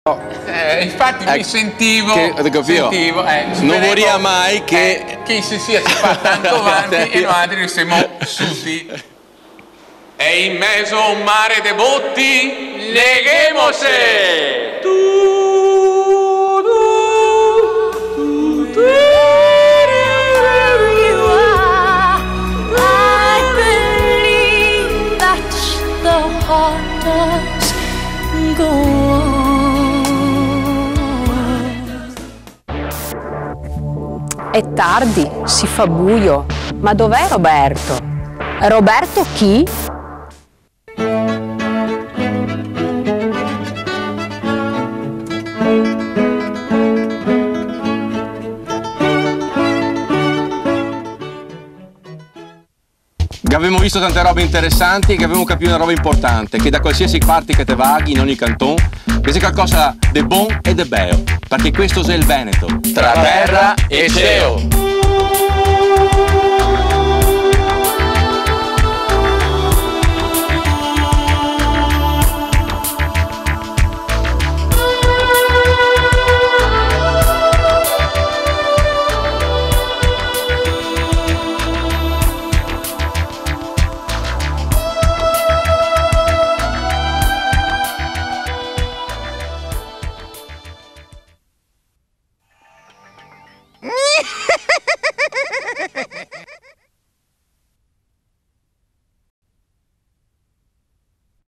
Infatti mi sentivo, non morirà mai che si fa tanto avanti e noi altri siamo suti. E in mezzo a un mare de botti leghémosle. È tardi, si fa buio. Ma dov'è Roberto? Roberto chi? abbiamo visto tante robe interessanti e che abbiamo capito una roba importante, che da qualsiasi parte che te vaghi, in ogni canton, c'è qualcosa de bon e de beo, perché questo è il Veneto. Tra terra e cielo.